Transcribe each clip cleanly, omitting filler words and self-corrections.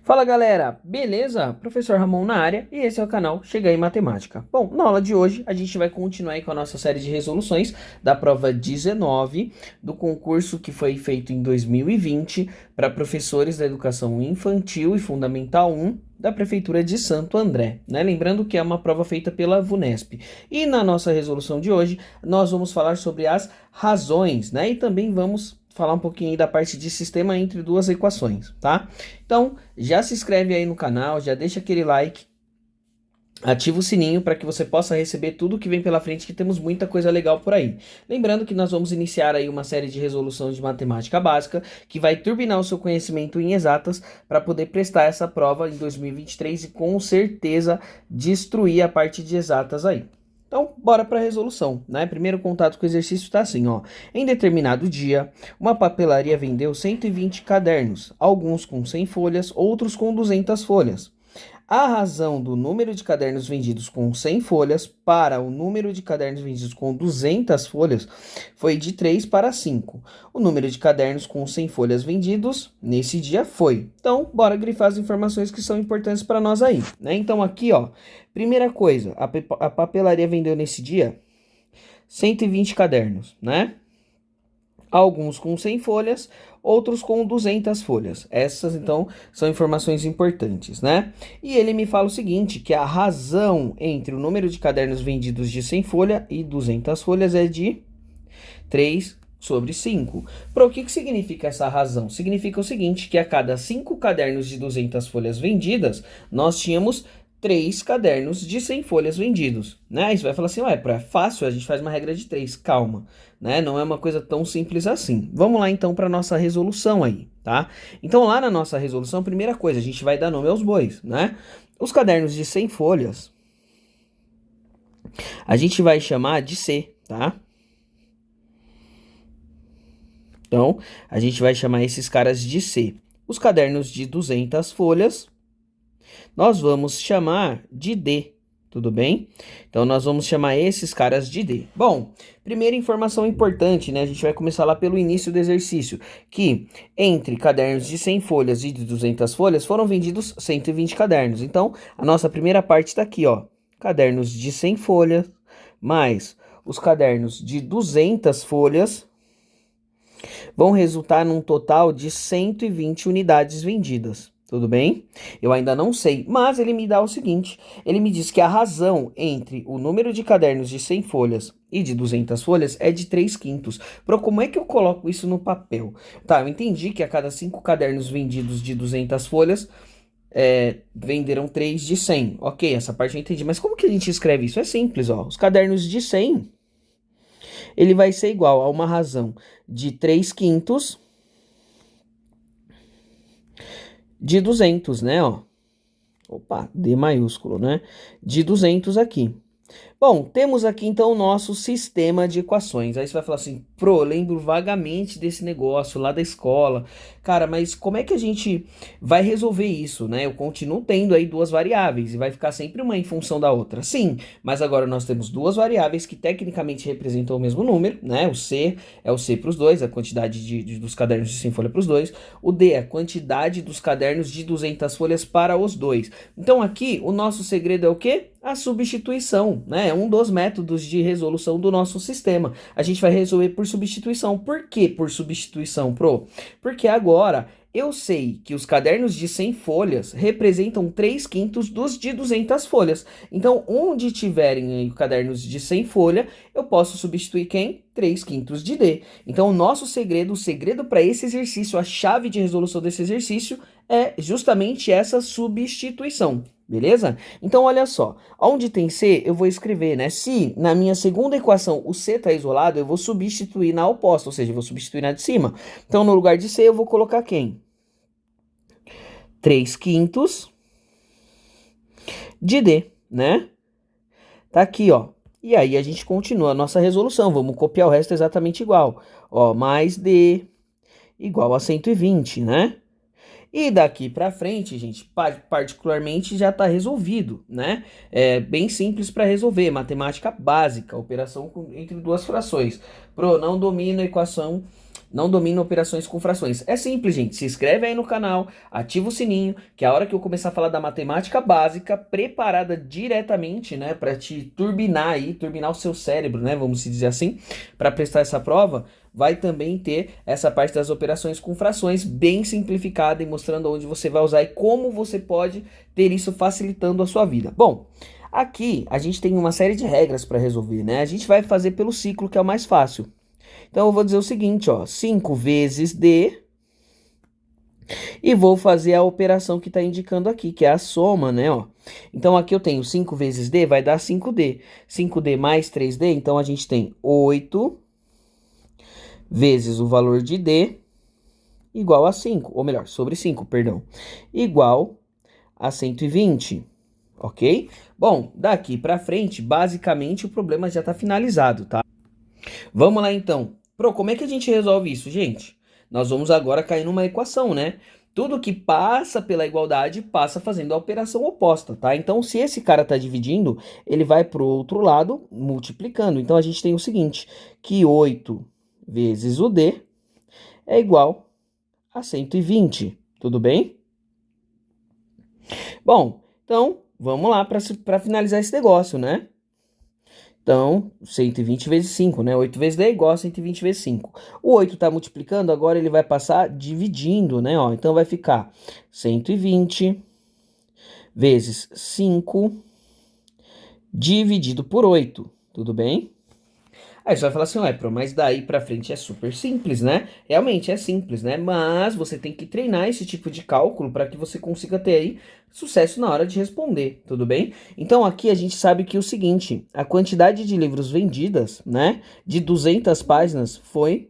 Fala galera, beleza? Professor Ramon na área e esse é o canal Chega aí Matemática. Bom, na aula de hoje a gente vai continuar aí com a nossa série de resoluções da prova 19 do concurso que foi feito em 2020 para professores da educação infantil e fundamental 1 da Prefeitura de Santo André, né? Lembrando que é uma prova feita pela VUNESP. E na nossa resolução de hoje nós vamos falar sobre as razões, né? E também vamos falar um pouquinho aí da parte de sistema entre duas equações, tá? Então, já se inscreve aí no canal, já deixa aquele like, ativa o sininho para que você possa receber tudo que vem pela frente, que temos muita coisa legal por aí. Lembrando que nós vamos iniciar aí uma série de resoluções de matemática básica, que vai turbinar o seu conhecimento em exatas para poder prestar essa prova em 2023 e com certeza destruir a parte de exatas aí. Então, bora para a resolução, né? Primeiro contato com o exercício está assim, ó. Em determinado dia, uma papelaria vendeu 120 cadernos, alguns com 100 folhas, outros com 200 folhas. A razão do número de cadernos vendidos com 100 folhas para o número de cadernos vendidos com 200 folhas foi de 3 para 5. O número de cadernos com 100 folhas vendidos nesse dia foi. Então, bora grifar as informações que são importantes para nós aí, né? Então, aqui, ó, primeira coisa, a papelaria vendeu nesse dia 120 cadernos, né? Alguns com 100 folhas, outros com 200 folhas. Essas, então, são informações importantes, né? E ele me fala o seguinte, que a razão entre o número de cadernos vendidos de 100 folha e 200 folhas é de 3 sobre 5. Para o que significa essa razão? Significa o seguinte, que a cada 5 cadernos de 200 folhas vendidas, nós tínhamos 3 cadernos de 100 folhas vendidos, né? Aí você vai falar assim, ué, é fácil, a gente faz uma regra de 3, calma, né? Não é uma coisa tão simples assim. Vamos lá então para nossa resolução aí, tá? Então lá na nossa resolução, primeira coisa, a gente vai dar nome aos bois, né? Os cadernos de 100 folhas, a gente vai chamar de C, tá? Então, a gente vai chamar esses caras de C. Os cadernos de 200 folhas, nós vamos chamar de D, tudo bem? Então, nós vamos chamar esses caras de D. Bom, primeira informação importante, né? A gente vai começar lá pelo início do exercício, que entre cadernos de 100 folhas e de 200 folhas foram vendidos 120 cadernos. Então, a nossa primeira parte está aqui, ó. Cadernos de 100 folhas, mais os cadernos de 200 folhas, vão resultar num total de 120 unidades vendidas. Tudo bem? Eu ainda não sei, mas ele me dá o seguinte, ele me diz que a razão entre o número de cadernos de 100 folhas e de 200 folhas é de 3/5. Como é que eu coloco isso no papel? Tá, eu entendi que a cada 5 cadernos vendidos de 200 folhas, venderam 3 de 100. Ok, essa parte eu entendi, mas como que a gente escreve isso? É simples, ó. Os cadernos de 100, ele vai ser igual a uma razão de 3/5 de 200, né, ó. Opa, D maiúsculo, né? De 200 aqui. Bom, temos aqui então o nosso sistema de equações. Aí você vai falar assim, lembro vagamente desse negócio lá da escola. Cara, mas como é que a gente vai resolver isso, né? Eu continuo tendo aí duas variáveis e vai ficar sempre uma em função da outra. Sim, mas agora nós temos duas variáveis que tecnicamente representam o mesmo número, né? O C é o C para os dois, a quantidade dos cadernos de 100 folhas para os dois. O D é a quantidade dos cadernos de 200 folhas para os dois. Então aqui o nosso segredo é o quê? A substituição, né? É um dos métodos de resolução do nosso sistema. A gente vai resolver por substituição. Por que por substituição, Porque agora eu sei que os cadernos de 100 folhas representam 3/5 dos de 200 folhas. Então, onde tiverem aí cadernos de 100 folha, eu posso substituir quem? 3/5 de D. Então, o segredo para esse exercício, a chave de resolução desse exercício é justamente essa substituição. Beleza? Então, olha só, onde tem C, eu vou escrever, né? Se na minha segunda equação o C está isolado, eu vou substituir na oposta, ou seja, eu vou substituir na de cima. Então, no lugar de C, eu vou colocar quem? 3/5 de D, né? Tá aqui, ó. E aí a gente continua a nossa resolução, vamos copiar o resto exatamente igual. Ó, mais D igual a 120, né? E daqui para frente, gente, particularmente já está resolvido, né? É bem simples para resolver, matemática básica, operação entre duas frações. Não domino a equação não domino operações com frações. É simples, gente. Se inscreve aí no canal, ativa o sininho, que a hora que eu começar a falar da matemática básica, preparada diretamente, né, para te turbinar aí, turbinar o seu cérebro, né, vamos dizer assim, para prestar essa prova, vai também ter essa parte das operações com frações bem simplificada e mostrando onde você vai usar e como você pode ter isso facilitando a sua vida. Bom, aqui a gente tem uma série de regras para resolver, né? A gente vai fazer pelo ciclo, que é o mais fácil. Então eu vou dizer o seguinte, ó, 5 vezes D, e vou fazer a operação que está indicando aqui, que é a soma, né, ó. Então aqui eu tenho 5 vezes D, vai dar 5D. 5D mais 3D, então a gente tem 8 vezes o valor de D, igual a 5, ou melhor, sobre 5, perdão, igual a 120, ok? Bom, daqui para frente, basicamente o problema já está finalizado, tá? Vamos lá então. Pro, como é que a gente resolve isso, gente? Nós vamos agora cair numa equação, né? Tudo que passa pela igualdade passa fazendo a operação oposta, tá? Então, se esse cara tá dividindo, ele vai pro outro lado multiplicando. Então, a gente tem o seguinte, que 8 vezes o D é igual a 120, tudo bem? Bom, então, vamos lá para finalizar esse negócio, né? Então, 120 vezes 5, né? 8 vezes D é igual a 120 vezes 5. O 8 está multiplicando, agora ele vai passar dividindo, né? Ó, então vai ficar 120 vezes 5 dividido por 8, tudo bem? Aí você vai falar assim, ué, mas daí pra frente é super simples, né? Realmente é simples, né? Mas você tem que treinar esse tipo de cálculo para que você consiga ter aí sucesso na hora de responder, tudo bem? Então aqui a gente sabe que o seguinte, a quantidade de livros vendidas, né, de 200 páginas foi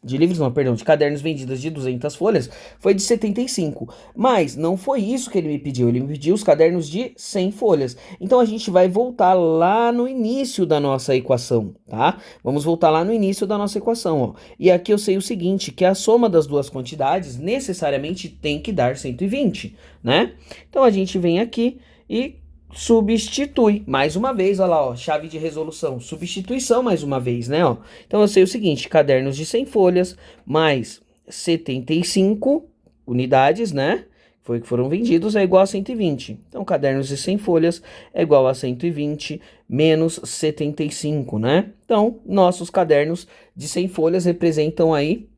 de livros não, perdão, de cadernos vendidas de 200 folhas, foi de 75. Mas não foi isso que ele me pediu, ele me pediu os cadernos de 100 folhas. Então a gente vai voltar lá no início da nossa equação, tá? Vamos voltar lá no início da nossa equação, ó. E aqui eu sei o seguinte, que a soma das duas quantidades necessariamente tem que dar 120, né? Então a gente vem aqui e substitui, mais uma vez, olha lá, ó, chave de resolução, substituição mais uma vez, né, ó. Então eu sei o seguinte, cadernos de 100 folhas mais 75 unidades, né, foi que foram vendidos, é igual a 120. Então cadernos de 100 folhas é igual a 120 menos 75, né. Então nossos cadernos de 100 folhas representam aí,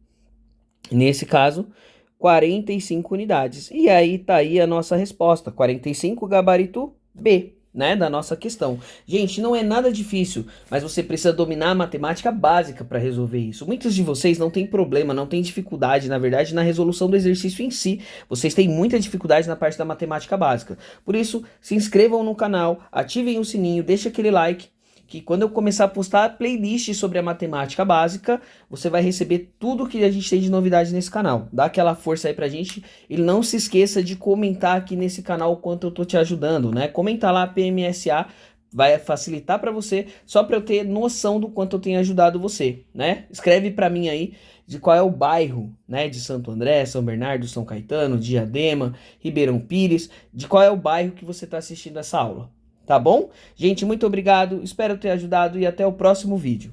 nesse caso, 45 unidades. E aí tá aí a nossa resposta, 45 gabarito B, né, da nossa questão. Gente, não é nada difícil, mas você precisa dominar a matemática básica para resolver isso. Muitos de vocês não têm problema, não têm dificuldade, na verdade, na resolução do exercício em si. Vocês têm muita dificuldade na parte da matemática básica. Por isso, se inscrevam no canal, ativem o sininho, deixem aquele like, que quando eu começar a postar playlist sobre a matemática básica, você vai receber tudo que a gente tem de novidade nesse canal. Dá aquela força aí pra gente e não se esqueça de comentar aqui nesse canal o quanto eu tô te ajudando, né? Comenta lá PMSA, vai facilitar para você, só para eu ter noção do quanto eu tenho ajudado você, né? Escreve para mim aí de qual é o bairro, né, de Santo André, São Bernardo, São Caetano, Diadema, Ribeirão Pires, de qual é o bairro que você está assistindo essa aula. Tá bom? Gente, muito obrigado, espero ter ajudado e até o próximo vídeo.